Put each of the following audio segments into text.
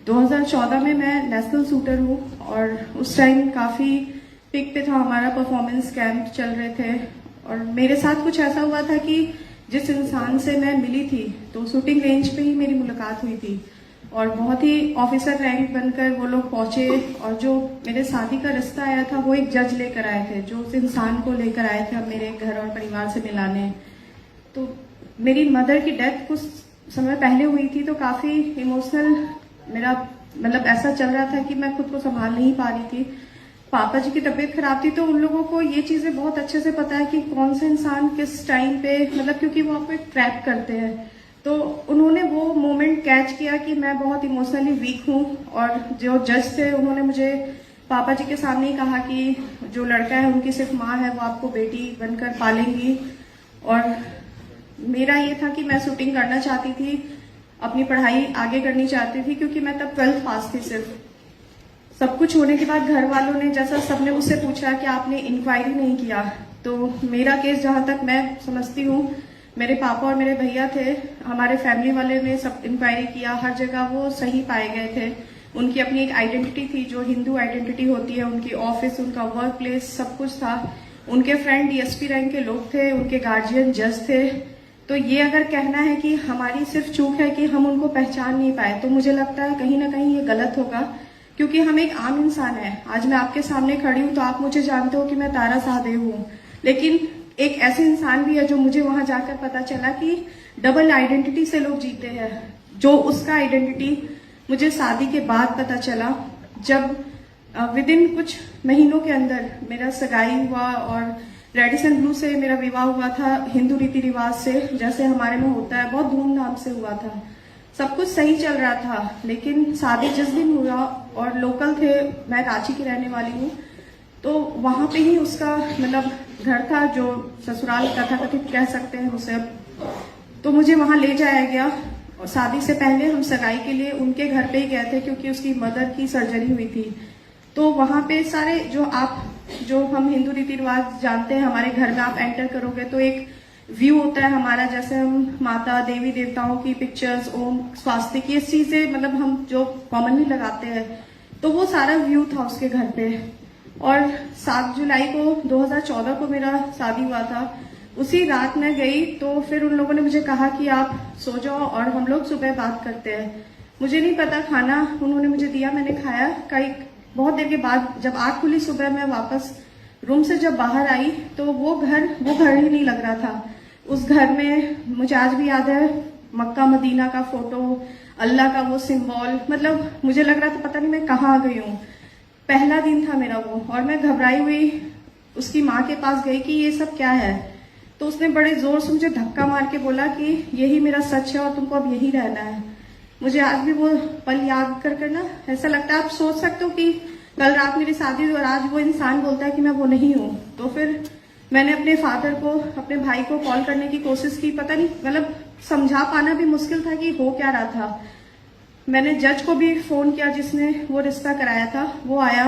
2014 में मैं national shooter हूँ और उस टाइम काफ़ी पिक पे था हमारा, परफॉर्मेंस कैंप चल रहे थे और मेरे साथ कुछ ऐसा हुआ था कि जिस इंसान से मैं मिली थी तो शूटिंग रेंज पे ही मेरी मुलाकात हुई थी और बहुत ही ऑफिसर रैंक बनकर वो लोग पहुंचे और जो मेरे शादी का रिश्ता आया था वो एक जज लेकर आए थे जो उस इंसान को लेकर आए थे मेरे घर और परिवार से मिलाने। तो मेरी मदर की डेथ कुछ समय पहले हुई थी तो काफ़ी इमोशनल मेरा ऐसा चल रहा था कि मैं खुद को संभाल नहीं पा रही थी। पापा जी की तबीयत खराब थी तो उन लोगों को ये चीजें बहुत अच्छे से पता है कि कौन से इंसान किस टाइम पे क्योंकि वो आपको एक ट्रैप करते हैं, तो उन्होंने वो मोमेंट कैच किया कि मैं बहुत इमोशनली वीक हूँ और जो जज थे उन्होंने मुझे पापा जी के सामने ही कहा कि जो लड़का है उनकी सिर्फ माँ है, वो आपको बेटी बनकर पालेंगी। और मेरा ये था कि मैं शूटिंग करना चाहती थी, अपनी पढ़ाई आगे करनी चाहती थी क्योंकि मैं तब 12th पास थी। सिर्फ सब कुछ होने के बाद घर वालों ने जैसा सबने मुझसे पूछा कि आपने इंक्वायरी नहीं किया, तो मेरा केस जहां तक मैं समझती हूँ मेरे पापा और मेरे भैया थे, हमारे फैमिली वाले ने सब इंक्वायरी किया, हर जगह वो सही पाए गए थे। उनकी अपनी एक आइडेंटिटी थी जो हिंदू आइडेंटिटी होती है, उनकी ऑफिस, उनका वर्क प्लेस, सब कुछ था। उनके फ्रेंड डीएसपी रैंक के लोग थे, उनके गार्जियन जज थे। तो ये अगर कहना है कि हमारी सिर्फ चूक है कि हम उनको पहचान नहीं पाए, तो मुझे लगता है कहीं ना कहीं ये गलत होगा क्योंकि हम एक आम इंसान है। आज मैं आपके सामने खड़ी हूँ तो आप मुझे जानते हो कि मैं तारा शाहदेव हूँ, लेकिन एक ऐसे इंसान भी है जो मुझे वहां जाकर पता चला कि डबल आइडेंटिटी से लोग जीते हैं। जो उसका आइडेंटिटी मुझे शादी के बाद पता चला, जब विद इन कुछ महीनों के अंदर मेरा सगाई हुआ और रेडिसन ब्लू से मेरा विवाह हुआ था, हिंदू रीति रिवाज से जैसे हमारे में होता है, बहुत धूमधाम से हुआ था, सब कुछ सही चल रहा था। लेकिन शादी जिस दिन हुआ और लोकल थे, मैं रांची की रहने वाली हूँ, तो वहां पे ही उसका घर था जो ससुराल तथाकथित कह सकते हैं उसे। तो मुझे वहां ले जाया गया और शादी से पहले हम सगाई के लिए उनके घर पे ही गए थे क्योंकि उसकी मदर की सर्जरी हुई थी। तो वहां पे सारे जो हम हिंदू रीति रिवाज जानते हैं, हमारे घर में आप एंटर करोगे तो एक व्यू होता है हमारा, जैसे हम माता देवी देवताओं की पिक्चर्स, ओम स्वास्तिक, ये चीजें हम जो कॉमनली लगाते हैं, तो वो सारा व्यू था उसके घर पे। और 7 जुलाई को 2014 को मेरा शादी हुआ था। उसी रात मैं गई तो फिर उन लोगों ने मुझे कहा कि आप सो जाओ और हम लोग सुबह बात करते हैं। मुझे नहीं पता, खाना उन्होंने मुझे दिया, मैंने खाया। कई बहुत देर के बाद जब आँख खुली सुबह, मैं वापस रूम से जब बाहर आई तो वो घर ही नहीं लग रहा था। उस घर में मुझे आज भी याद है मक्का मदीना का फोटो, अल्लाह का वो सिंबल, मुझे लग रहा था पता नहीं मैं कहाँ आ गई हूँ। पहला दिन था मेरा वो, और मैं घबराई हुई उसकी माँ के पास गई कि ये सब क्या है। तो उसने बड़े जोर से मुझे धक्का मार के बोला कि यही मेरा सच है और तुमको अब यही रहना है। मुझे आज भी वो पल याद कर ना ऐसा लगता है, आप सोच सकते हो कि कल रात मेरी शादी हुई और आज वो इंसान बोलता है कि मैं वो नहीं हूँ। तो फिर मैंने अपने फादर को, अपने भाई को कॉल करने की कोशिश की, पता नहीं समझा पाना भी मुश्किल था कि हो क्या रहा था। मैंने जज को भी फोन किया जिसने वो रिश्ता कराया था, वो आया।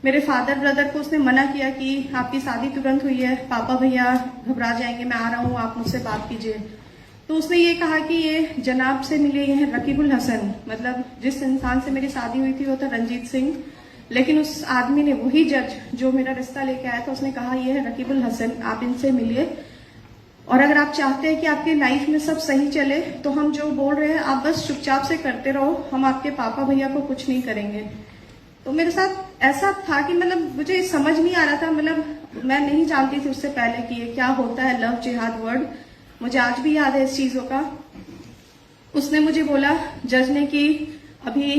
मेरे फादर ब्रदर को उसने मना किया कि आपकी शादी तुरंत हुई है, पापा भैया घबरा जाएंगे, मैं आ रहा हूँ, आप मुझसे बात कीजिए। तो उसने ये कहा कि ये जनाब से मिले, ये हैं रकीबुल हसन, जिस इंसान से मेरी शादी हुई थी वो था रंजीत सिंह, लेकिन उस आदमी ने, वही जज जो मेरा रिश्ता लेके आया था, उसने कहा ये है रकीबुल हसन, आप इनसे मिलिए और अगर आप चाहते हैं कि आपकी लाइफ में सब सही चले तो हम जो बोल रहे हैं आप बस चुपचाप से करते रहो, हम आपके पापा भैया को कुछ नहीं करेंगे। तो मेरे साथ ऐसा था कि मुझे समझ नहीं आ रहा था, मैं नहीं जानती थी उससे पहले कि ये क्या होता है लव जिहाद वर्ड। मुझे आज भी याद है इस चीजों का। उसने मुझे बोला जज ने कि अभी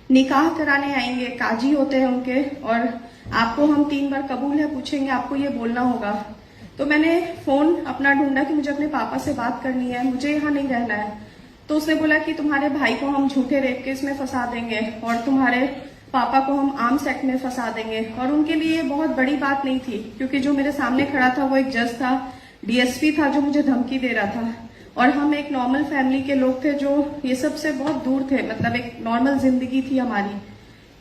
निकाह कराने आएंगे, काजी होते हैं उनके, और आपको हम 3 बार कबूल है पूछेंगे, आपको ये बोलना होगा। तो मैंने फोन अपना ढूंढा कि मुझे अपने पापा से बात करनी है, मुझे यहाँ नहीं रहना है। तो उसने बोला कि तुम्हारे भाई को हम झूठे रेप केस में फंसा देंगे और तुम्हारे पापा को हम आर्म्स एक्ट में फंसा देंगे। और उनके लिए बहुत बड़ी बात नहीं थी क्योंकि जो मेरे सामने खड़ा था वो एक जज था, डीएसपी था जो मुझे धमकी दे रहा था, और हम एक नॉर्मल फैमिली के लोग थे जो ये सब से बहुत दूर थे, एक नॉर्मल जिंदगी थी हमारी।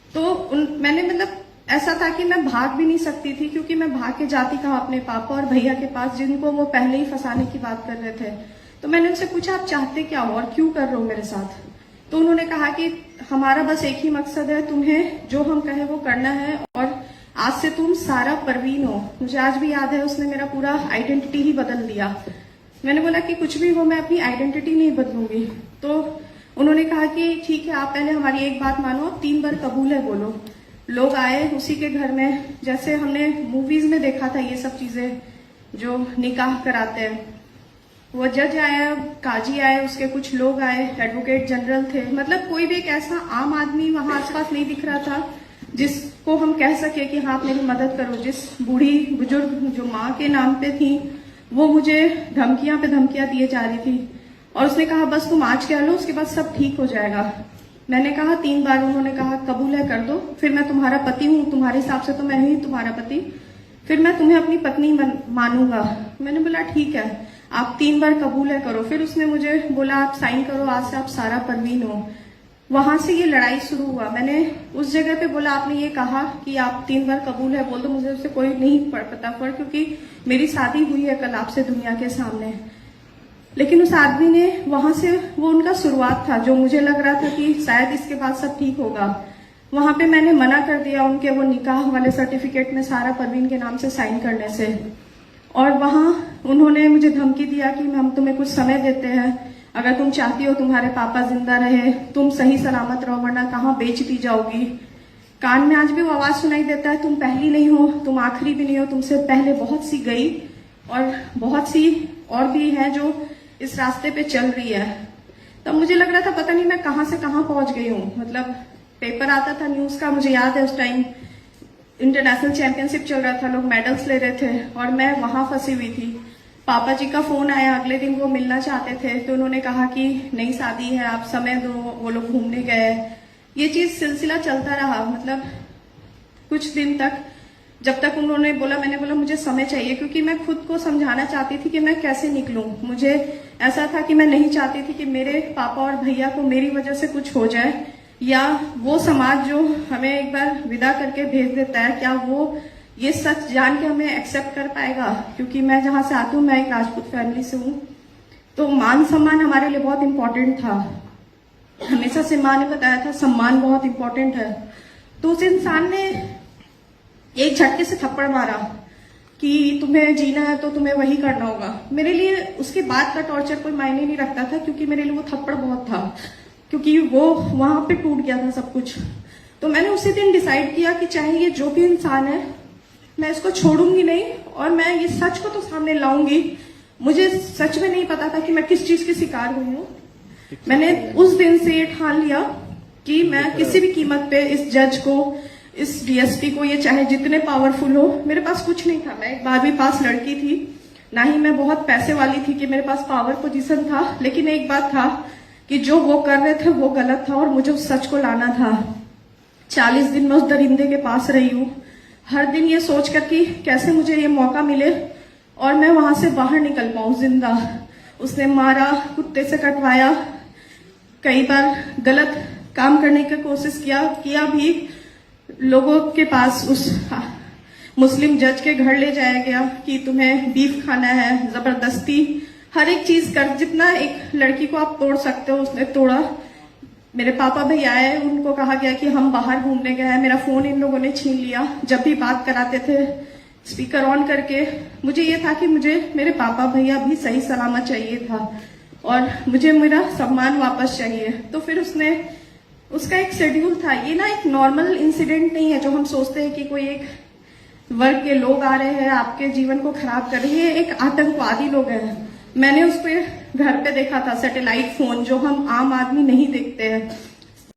तो मैंने ऐसा था कि मैं भाग भी नहीं सकती थी क्योंकि मैं भाग के जाती कहाँ अपने पापा और भैया के पास जिनको वो पहले ही फंसाने की बात कर रहे थे। तो मैंने उनसे पूछा आप चाहते क्या हो और क्यों कर रहे हो मेरे साथ। तो उन्होंने कहा कि हमारा बस एक ही मकसद है, तुम्हें जो हम कहें वो करना है और आज से तुम सारा परवीन हो। मुझे आज भी याद है, उसने मेरा पूरा आइडेंटिटी ही बदल दिया। मैंने बोला कि कुछ भी हो, मैं अपनी आइडेंटिटी नहीं बदलूंगी। तो उन्होंने कहा कि ठीक है, आप पहले हमारी एक बात मानो, 3 बार कबूल है बोलो। लोग आए उसी के घर में, जैसे हमने मूवीज में देखा था ये सब चीजें जो निकाह कराते हैं। वो जज आया, काजी आए, उसके कुछ लोग आए, एडवोकेट जनरल थे, मतलब कोई भी एक ऐसा आम आदमी वहां आसपास नहीं दिख रहा था जिसको हम कह सके कि हाँ आप मेरी मदद करो। जिस बूढ़ी बुजुर्ग जो माँ के नाम पे थी, वो मुझे धमकियां पे धमकियां दिए जा रही थी और उसने कहा बस तुम आज कह लो, उसके बाद सब ठीक हो जाएगा। मैंने कहा 3 बार, उन्होंने कहा कबूल है कर दो, फिर मैं तुम्हारा पति हूँ, तुम्हारे हिसाब से तो मैं ही तुम्हारा पति, फिर मैं तुम्हें अपनी पत्नी मानूंगा। मैंने बोला ठीक है, आप 3 बार कबूल है करो। फिर उसने मुझे बोला आप साइन करो, आज से आप सारा परवीन हो। वहां से ये लड़ाई शुरू हुआ। मैंने उस जगह पे बोला आपने ये कहा कि आप 3 बार कबूल है बोल दो, मुझे उससे कोई नहीं पता फर्क, क्योंकि मेरी शादी हुई है कल आपसे दुनिया के सामने। लेकिन उस आदमी ने वहां से, वो उनका शुरुआत था, जो मुझे लग रहा था कि शायद इसके बाद सब ठीक होगा। वहां पे मैंने मना कर दिया उनके वो निकाह वाले सर्टिफिकेट में सारा परवीन के नाम से साइन करने से। और वहां उन्होंने मुझे धमकी दिया कि हम तुम्हें कुछ समय देते हैं, अगर तुम चाहती हो तुम्हारे पापा जिंदा रहे, तुम सही सलामत रहो, वरना कहाँ बेच दी जाओगी। कान में आज भी वो आवाज सुनाई देता है, तुम पहली नहीं हो, तुम आखिरी भी नहीं हो, तुमसे पहले बहुत सी गई और बहुत सी और भी है जो इस रास्ते पे चल रही है। तब मुझे लग रहा था पता नहीं मैं कहां से कहां पहुंच गई हूँ। मतलब पेपर आता था न्यूज का, मुझे याद है उस टाइम इंटरनेशनल चैंपियनशिप चल रहा था, लोग मेडल्स ले रहे थे और मैं वहां फंसी हुई थी। पापा जी का फोन आया, अगले दिन वो मिलना चाहते थे, तो उन्होंने कहा कि नई शादी है, आप समय दो, वो लोग घूमने गए। ये चीज सिलसिला चलता रहा, मतलब कुछ दिन तक, जब तक उन्होंने बोला, मैंने बोला मुझे समय चाहिए, क्योंकि मैं खुद को समझाना चाहती थी कि मैं कैसे निकलूं। मुझे ऐसा था कि मैं नहीं चाहती थी कि मेरे पापा और भैया को मेरी वजह से कुछ हो जाए, या वो समाज जो हमें एक बार विदा करके भेज देता है, क्या वो ये सच जान के हमें एक्सेप्ट कर पाएगा। क्योंकि मैं जहां से आती हूँ, मैं एक राजपूत फैमिली से हूँ, तो मान सम्मान हमारे लिए बहुत इंपॉर्टेंट था। हमेशा से माँ ने बताया था सम्मान बहुत इंपॉर्टेंट है। तो उस इंसान ने एक झटके से थप्पड़ मारा कि तुम्हें जीना है तो तुम्हें वही करना होगा। मेरे लिए उसके बाद का टॉर्चर कोई मायने नहीं रखता था, क्योंकि मेरे लिए वो थप्पड़ बहुत था, क्योंकि वो वहां पे टूट गया था सब कुछ। तो मैंने उसी दिन डिसाइड किया कि चाहे ये जो भी इंसान है, मैं इसको छोड़ूंगी नहीं और मैं ये सच को तो सामने लाऊंगी। मुझे सच में नहीं पता था कि मैं किस चीज की शिकार हुई हूँ। मैंने उस दिन से ये ठान लिया कि मैं किसी भी कीमत पे इस जज को, इस डीएसपी को, ये चाहे जितने पावरफुल हो, मेरे पास कुछ नहीं था। मैं एक 12वीं पास लड़की थी, ना ही मैं बहुत पैसे वाली थी कि मेरे पास पावर पोजीशन था, लेकिन एक बात था कि जो वो कर रहे थे वो गलत था और मुझे उस सच को लाना था। 40 दिन में उस दरिंदे के पास रही हूँ, हर दिन ये सोच कर कि कैसे मुझे ये मौका मिले और मैं वहां से बाहर निकल पाऊं जिंदा। उसने मारा, कुत्ते से कटवाया, कई बार गलत काम करने की कोशिश किया भी। लोगों के पास उस मुस्लिम जज के घर ले जाया गया कि तुम्हें बीफ खाना है, जबरदस्ती हर एक चीज कर, जितना एक लड़की को आप तोड़ सकते हो उसने तोड़ा। मेरे पापा भैया आए, उनको कहा गया कि हम बाहर घूमने गए हैं। मेरा फोन इन लोगों ने छीन लिया। जब भी बात कराते थे स्पीकर ऑन करके, मुझे ये था कि मुझे मेरे पापा भैया भी सही सलामत चाहिए था और मुझे मेरा सम्मान वापस चाहिए। तो फिर उसका एक शेड्यूल था। ये ना एक नॉर्मल इंसिडेंट नहीं है जो हम सोचते हैं कि कोई एक वर्ग के लोग आ रहे हैं आपके जीवन को खराब कर रहे हैं। एक आतंकवादी लोग हैं। मैंने उस पे घर पे देखा था सैटेलाइट फोन, जो हम आम आदमी नहीं देखते हैं,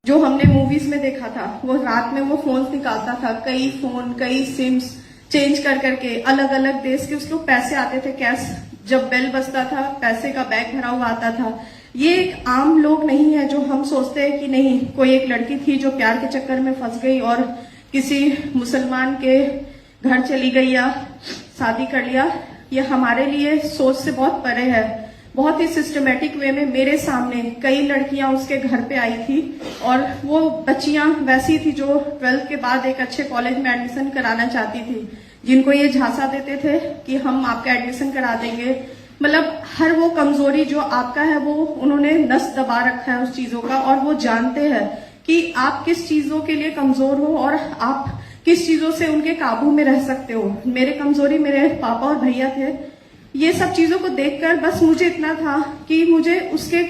जो हमने मूवीज में देखा था। वो रात में वो फोन निकालता था, कई फोन, कई सिम्स चेंज कर करके, अलग अलग देश के उसको पैसे आते थे कैश। जब बेल बजता था, पैसे का बैग भरा हुआ आता था। ये एक आम लोग नहीं है जो हम सोचते हैं कि नहीं, कोई एक लड़की थी जो प्यार के चक्कर में फंस गई और किसी मुसलमान के घर चली गई या शादी कर लिया। ये हमारे लिए सोच से बहुत परे है। बहुत ही सिस्टमेटिक वे में मेरे सामने कई लड़कियां उसके घर पे आई थी और वो बच्चियां वैसी थी जो 12th के बाद एक अच्छे कॉलेज में एडमिशन कराना चाहती थी, जिनको ये झांसा देते थे कि हम आपका एडमिशन करा देंगे, मतलब हर वो कमजोरी जो आपका है वो उन्होंने नस दबा रखा है उस चीजों का, और वो जानते हैं कि आप किस चीजों के लिए कमजोर हो और आप किस चीजों से उनके काबू में रह सकते हो। मेरे कमजोरी मेरे पापा और भैया थे। ये सब चीजों को देखकर बस मुझे इतना था कि मुझे उसके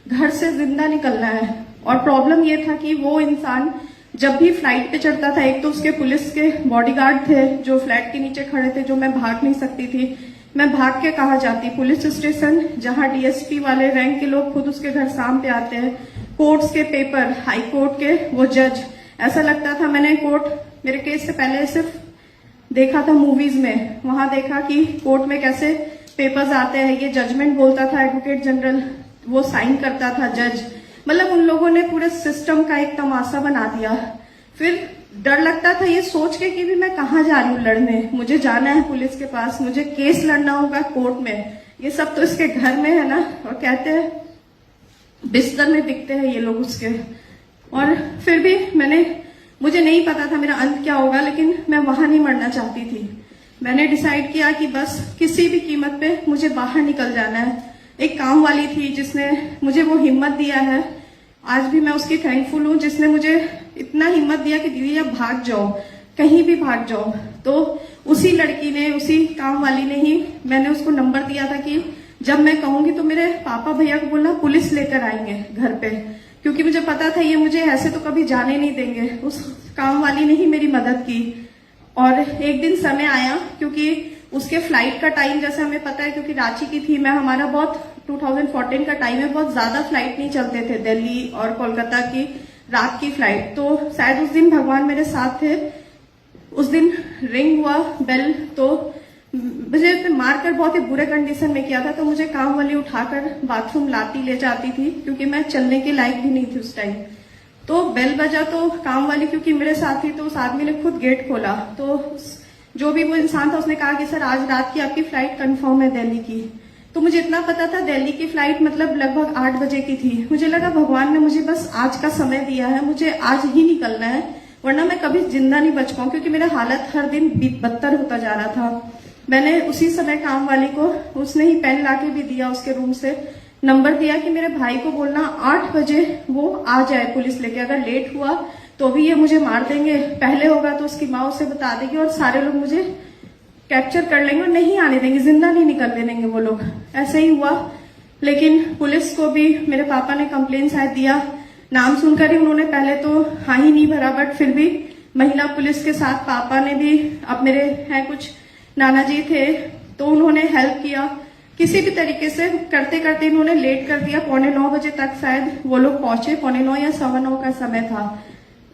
घर से जिंदा निकलना है। और प्रॉब्लम ये था कि वो इंसान जब भी फ्लाइट पे चढ़ता था, एक तो उसके पुलिस के बॉडीगार्ड थे जो फ्लैट के नीचे खड़े थे, जो मैं भाग नहीं सकती थी। मैं भाग के कहाँ जाती, पुलिस स्टेशन जहां डीएसपी वाले रैंक के लोग खुद उसके घर सामने आते हैं, कोर्ट्स के पेपर, हाई कोर्ट के वो जज, ऐसा लगता था मैंने कोर्ट, मेरे केस से पहले सिर्फ देखा था मूवीज में, वहां देखा कि कोर्ट में कैसे पेपर्स आते हैं, ये जजमेंट बोलता था एडवोकेट जनरल, वो साइन करता था जज। मतलब उन लोगों ने पूरे सिस्टम का एक तमाशा बना दिया। फिर डर लगता था ये सोच के कि भी मैं कहाँ जा रही हूँ लड़ने, मुझे जाना है पुलिस के पास, मुझे केस लड़ना होगा कोर्ट में, ये सब तो इसके घर में है ना। और कहते हैं बिस्तर में दिखते हैं ये लोग उसके। और फिर भी मुझे नहीं पता था मेरा अंत क्या होगा, लेकिन मैं वहां नहीं मरना चाहती थी। मैंने डिसाइड किया कि बस किसी भी कीमत पे मुझे बाहर निकल जाना है। एक काम वाली थी जिसने मुझे वो हिम्मत दिया है, आज भी मैं उसकी थैंकफुल हूँ, जिसने मुझे इतना हिम्मत दिया कि दीदी अब भाग जाओ, कहीं भी भाग जाओ। तो उसी लड़की ने, उसी काम वाली ने ही, मैंने उसको नंबर दिया था कि जब मैं कहूंगी तो मेरे पापा भैया को बोलना पुलिस लेकर आएंगे घर पे, क्योंकि मुझे पता था ये मुझे ऐसे तो कभी जाने नहीं देंगे। उस काम वाली ने ही मेरी मदद की। और एक दिन समय आया, क्योंकि उसके फ्लाइट का टाइम जैसे हमें पता है, क्योंकि रांची की थी मैं, हमारा बहुत 2014 का टाइम है, बहुत ज्यादा फ्लाइट नहीं चलते थे दिल्ली और कोलकाता की रात की फ्लाइट। तो शायद उस दिन भगवान मेरे साथ थे। उस दिन रिंग हुआ बेल, तो मुझे मारकर बहुत ही बुरे कंडीशन में किया था, तो मुझे काम वाली उठाकर बाथरूम लाती ले जाती थी, क्योंकि मैं चलने के लायक भी नहीं थी उस टाइम। तो बेल बजा तो काम वाली, क्योंकि मेरे साथ थी, तो उस आदमी ने खुद गेट खोला। तो जो भी वो इंसान था उसने कहा कि सर आज रात की आपकी फ्लाइट कंफर्म है दिल्ली की। तो मुझे इतना पता था दिल्ली की फ्लाइट मतलब लगभग 8 बजे की थी। मुझे लगा भगवान ने मुझे बस आज का समय दिया है, मुझे आज ही निकलना है, वरना मैं कभी जिंदा नहीं बच पाऊं, क्योंकि मेरा हालत हर दिन बदतर होता जा रहा था। मैंने उसी समय काम वाली को, उसने ही पेन लाके भी दिया उसके रूम से, नंबर दिया कि मेरे भाई को बोलना 8 बजे वो आ जाए पुलिस लेके, अगर लेट हुआ तो भी ये मुझे मार देंगे, पहले होगा तो उसकी माँ उसे बता देगी और सारे लोग मुझे कैप्चर कर लेंगे और नहीं आने देंगे, जिंदा नहीं निकलने देंगे वो लोग। ऐसे ही हुआ। लेकिन पुलिस को भी मेरे पापा ने कंप्लेन शायद दिया, नाम सुनकर ही उन्होंने पहले तो हाँ ही नहीं भरा, बट फिर भी महिला पुलिस के साथ पापा ने भी, अब मेरे हैं कुछ नाना जी थे, तो उन्होंने हेल्प किया किसी भी तरीके से। करते करते इन्होंने लेट कर दिया, 8:45 बजे तक शायद वो लोग पहुंचे, 8:45 या 9:15 का समय था।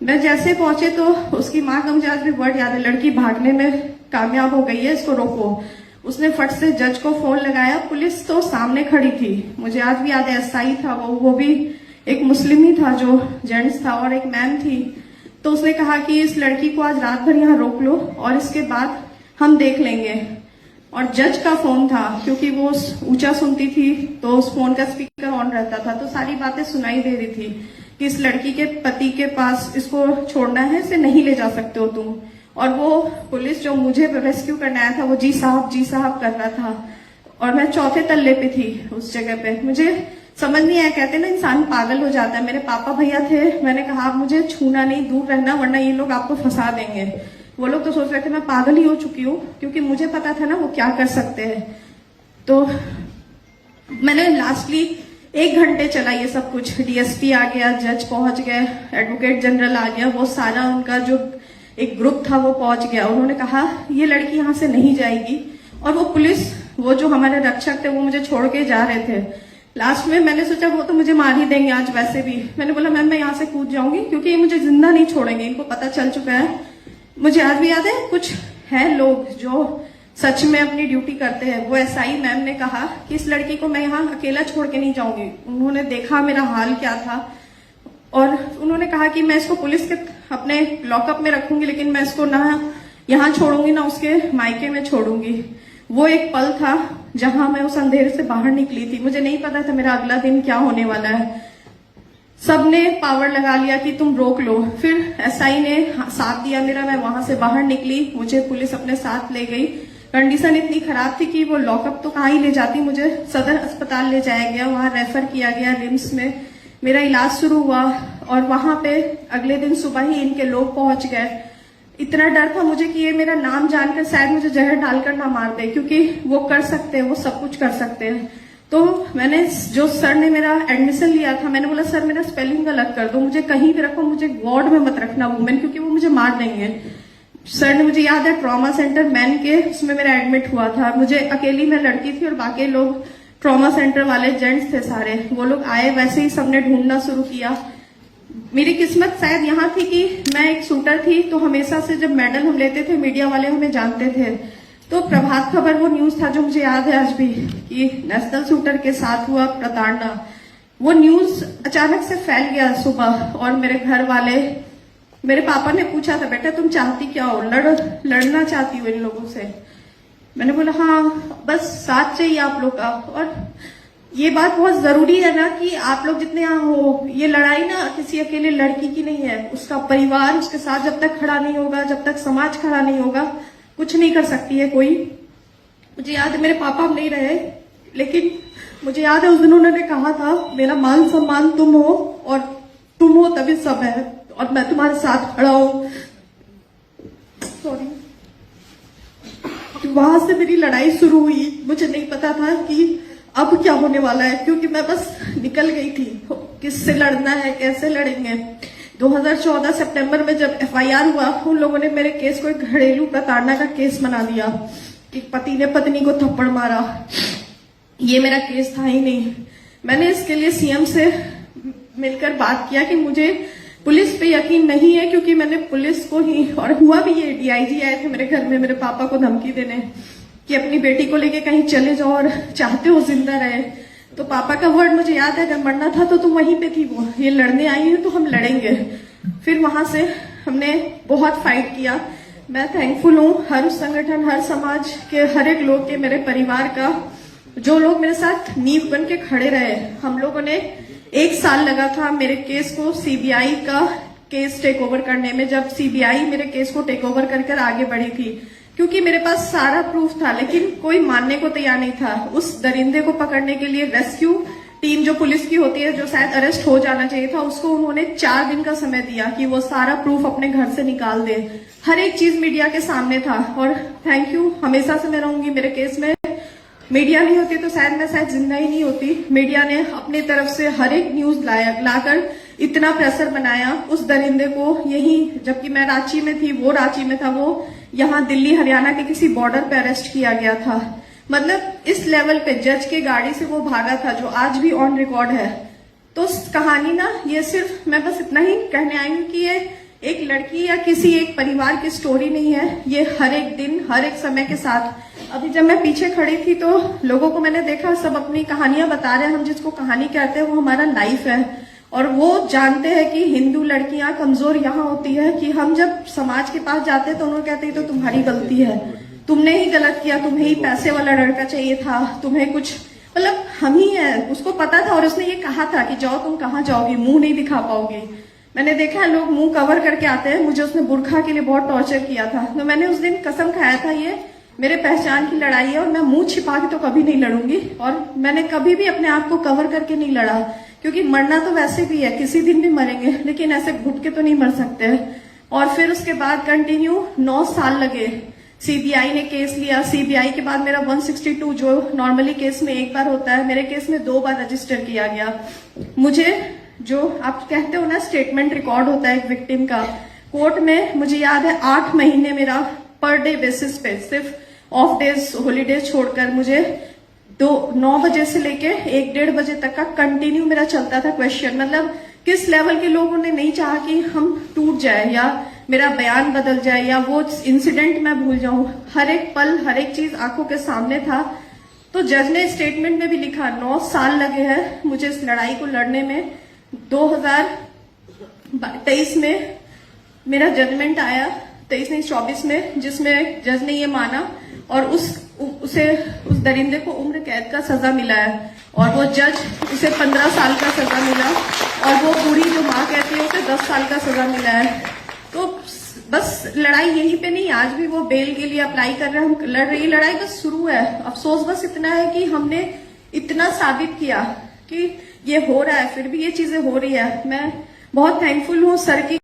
मैं जैसे पहुंचे तो उसकी माँ का मुझे आज भी वर्ड याद है, लड़की भागने में कामयाब हो गई है, इसको रोको। उसने फट से जज को फोन लगाया, पुलिस तो सामने खड़ी थी, मुझे आज भी याद है, एसआई था वो भी एक मुस्लिम ही था जो जेंट्स था, और एक मैम थी। तो उसने कहा कि इस लड़की को आज रात भर यहाँ रोक लो और इसके बाद हम देख लेंगे। और जज का फोन था, क्योंकि वो ऊंचा सुनती थी तो उस फोन का स्पीकर ऑन रहता था, तो सारी बातें सुनाई दे रही थी कि इस लड़की के पति के पास इसको छोड़ना है, इसे नहीं ले जा सकते हो तुम। और वो पुलिस जो मुझे रेस्क्यू करने आया था वो जी साहब कर रहा था, और मैं 4थे तल्ले पे थी उस जगह पे। मुझे समझ नहीं आया, कहते ना इंसान पागल हो जाता है। मेरे पापा भैया थे, मैंने कहा आप मुझे छूना नहीं, दूर रहना, वरना ये लोग आपको फंसा देंगे। वो लोग तो सोच रहे थे मैं पागल ही हो चुकी हूँ, क्योंकि मुझे पता था ना वो क्या कर सकते हैं। तो मैंने लास्टली 1 घंटे चला ये सब कुछ, डीएसपी आ गया, जज पहुंच गए, एडवोकेट जनरल आ गया, वो सारा उनका जो एक ग्रुप था वो पहुंच गया। उन्होंने कहा ये लड़की यहाँ से नहीं जाएगी, और वो पुलिस, वो जो हमारे रक्षक थे वो मुझे छोड़ के जा रहे थे। लास्ट में मैंने सोचा वो तो मुझे मार ही देंगे आज वैसे भी। मैंने बोला मैम मैं यहाँ से कूद जाऊंगी, क्योंकि ये मुझे जिंदा नहीं छोड़ेंगे, इनको पता चल चुका है। मुझे आज भी याद है, कुछ है लोग जो सच में अपनी ड्यूटी करते हैं। वो एसआई मैम ने कहा कि इस लड़की को मैं यहाँ अकेला छोड़ के नहीं जाऊंगी। उन्होंने देखा मेरा हाल क्या था, और उन्होंने कहा कि मैं इसको पुलिस के अपने लॉकअप में रखूंगी, लेकिन मैं इसको ना यहाँ छोड़ूंगी ना उसके मायके में छोड़ूंगी। वो एक पल था जहां मैं उस अंधेरे से बाहर निकली थी। मुझे नहीं पता था मेरा अगला दिन क्या होने वाला है। सबने पावर लगा लिया कि तुम रोक लो। फिर एसआई ने साथ दिया मेरा, मैं वहां से बाहर निकली, मुझे पुलिस अपने साथ ले गई। कंडीशन इतनी खराब थी कि वो लॉकअप तो कहाँ ही ले जाती, मुझे सदर अस्पताल ले जाया गया, वहां रेफर किया गया, रिम्स में मेरा इलाज शुरू हुआ और वहां पे अगले दिन सुबह ही इनके लोग पहुंच गए। इतना डर था मुझे कि ये मेरा नाम जानकर शायद मुझे जहर डालकर ना मार दे, क्योंकि वो कर सकते हैं, वो सब कुछ कर सकते हैं। तो मैंने, जो सर ने मेरा एडमिशन लिया था, मैंने बोला सर मेरा स्पेलिंग गलत कर दो, मुझे कहीं भी रखो, मुझे वार्ड में मत रखना वुमेन, क्योंकि वो मुझे मार देंगे। सर ने, मुझे याद है, ट्रॉमा सेंटर मैन के उसमें मेरा एडमिट हुआ था, मुझे अकेली मैं लड़की थी और बाकी लोग ट्रॉमा सेंटर वाले जेंट्स थे सारे, वो लोग आए, वैसे ही सबने ढूंढना शुरू किया। मेरी किस्मत शायद यहाँ थी कि मैं एक शूटर थी, तो हमेशा से जब मेडल हम लेते थे मीडिया वाले हमें जानते थे। तो प्रभात खबर वो न्यूज था जो मुझे याद है आज भी, कि नेशनल शूटर के साथ हुआ प्रताड़ना। वो न्यूज अचानक से फैल गया सुबह, और मेरे घर वाले, मेरे पापा ने पूछा था बेटा तुम चाहती क्या हो, लड़ना चाहती हो इन लोगों से? मैंने बोला हाँ, बस साथ चाहिए आप लोग का। और ये बात बहुत जरूरी है ना कि आप लोग जितने यहाँ हो, ये लड़ाई ना किसी अकेले लड़की की नहीं है, उसका परिवार उसके साथ जब तक खड़ा नहीं होगा, जब तक समाज खड़ा नहीं होगा, कुछ नहीं कर सकती है कोई। मुझे याद है मेरे पापा अब नहीं रहे, लेकिन मुझे याद है उस दिन उन्होंने कहा था मेरा मान सम्मान तुम हो, और तुम हो तभी सब है, और मैं तुम्हारे साथ खड़ा हूं। सॉरी। वहां से मेरी लड़ाई शुरू हुई, मुझे नहीं पता था कि अब क्या होने वाला है, क्योंकि मैं बस निकल गई थी, किससे लड़ना है, कैसे लड़ेंगे। 2014 सितंबर में जब एफआईआर हुआ, उन लोगों ने मेरे केस को एक घरेलू प्रताड़ना का केस बना दिया कि पति ने पत्नी को थप्पड़ मारा। ये मेरा केस था ही नहीं। मैंने इसके लिए सीएम से मिलकर बात किया कि मुझे पुलिस पे यकीन नहीं है, क्योंकि मैंने पुलिस को ही, और हुआ भी ये, डीआईजी आए थे मेरे घर में मेरे पापा को धमकी देने कि अपनी बेटी को लेके कहीं चले जाओ और चाहते हो जिंदा रहे। तो पापा का वर्ड मुझे याद है, जब मरना था तो तुम वहीं पे थी, वो ये लड़ने आई है तो हम लड़ेंगे। फिर वहां से हमने बहुत फाइट किया। मैं थैंकफुल हूँ हर उस संगठन, हर समाज के हर एक लोग के, मेरे परिवार का, जो लोग मेरे साथ नींव बन के खड़े रहे। हम लोगों ने 1 साल लगा था मेरे केस को सीबीआई का केस टेक ओवर करने में, जब सीबीआई मेरे केस को टेक ओवर कर आगे बढ़ी थी, क्योंकि मेरे पास सारा प्रूफ था, लेकिन कोई मानने को तैयार नहीं था। उस दरिंदे को पकड़ने के लिए रेस्क्यू टीम जो पुलिस की होती है, जो शायद अरेस्ट हो जाना चाहिए था, उसको उन्होंने 4 दिन का समय दिया कि वो सारा प्रूफ अपने घर से निकाल दे। हर एक चीज मीडिया के सामने था, और थैंक यू, हमेशा से मैं रहूंगी मेरे केस में। मीडिया नहीं होती तो शायद मैं जिंदा ही नहीं होती। मीडिया ने अपनी तरफ से हर एक न्यूज लाकर इतना प्रेशर बनाया उस दरिंदे को, यही जबकि मैं रांची में थी, वो रांची में था, वो यहाँ दिल्ली हरियाणा के किसी बॉर्डर पे अरेस्ट किया गया था। मतलब इस लेवल पे जज के गाड़ी से वो भागा था, जो आज भी ऑन रिकॉर्ड है। तो कहानी ना, ये सिर्फ मैं बस इतना ही कहने आई हूँ कि ये एक लड़की या किसी एक परिवार की स्टोरी नहीं है, ये हर एक दिन, हर एक समय के साथ। अभी जब मैं पीछे खड़ी थी तो लोगों को मैंने देखा, सब अपनी कहानियां बता रहे हैं। हम जिसको कहानी कहते हैं वो हमारा लाइफ है, और वो जानते हैं कि हिंदू लड़कियां कमजोर यहाँ होती है कि हम जब समाज के पास जाते हैं तो उन्होंने कहते हैं तो तुम्हारी गलती है, तुमने ही गलत किया, तुम्हें ही पैसे वाला लड़का चाहिए था, तुम्हें कुछ, मतलब हम ही है। उसको पता था, और उसने ये कहा था कि जाओ, तुम कहाँ जाओगी, मुंह नहीं दिखा पाओगी। मैंने देखा है लोग मुंह कवर करके आते हैं, मुझे उसने बुरखा के लिए बहुत टॉर्चर किया था। तो मैंने उस दिन कसम खाया था ये मेरे पहचान की लड़ाई है, और मैं मुंह छिपा के तो कभी नहीं लड़ूंगी, और मैंने कभी भी अपने आप को कवर करके नहीं लड़ा, क्योंकि मरना तो वैसे भी है, किसी दिन भी मरेंगे, लेकिन ऐसे घुट के तो नहीं मर सकते। और फिर उसके बाद कंटिन्यू 9 साल लगे। सीबीआई ने केस लिया, सीबीआई के बाद मेरा 162 जो नॉर्मली केस में एक बार होता है, मेरे केस में 2 बार रजिस्टर किया गया। मुझे, जो आप कहते हो ना स्टेटमेंट रिकॉर्ड होता है एक विक्टिम का, कोर्ट में मुझे याद है 8 महीने मेरा पर डे बेसिस पे, सिर्फ ऑफ डेज हॉलीडेज छोड़कर, मुझे 9 बजे से लेके 1-1:30 बजे तक का कंटिन्यू मेरा चलता था क्वेश्चन। मतलब किस लेवल के लोगों ने नहीं चाहा कि हम टूट जाए, या मेरा बयान बदल जाए, या वो इंसिडेंट मैं भूल जाऊं। हर एक पल, हर एक चीज आंखों के सामने था। तो जज ने स्टेटमेंट में भी लिखा 9 साल लगे हैं मुझे इस लड़ाई को लड़ने में। 2023 में मेरा जजमेंट आया, 23 नहीं 24 में, जिसमें जज ने ये माना, और उस दरिंदे को उम्र कैद का सजा मिला है, और वो जज उसे 15 साल का सजा मिला, और वो बूढ़ी जो माँ कहती है उसे 10 साल का सजा मिला है। तो बस लड़ाई यहीं पे नहीं, आज भी वो बेल के लिए अप्लाई कर रहे हैं, हम लड़ रही लड़ाई बस शुरू है। अफसोस बस इतना है कि हमने इतना साबित किया कि ये हो रहा है, फिर भी ये चीजें हो रही है। मैं बहुत थैंकफुल हूँ सर की।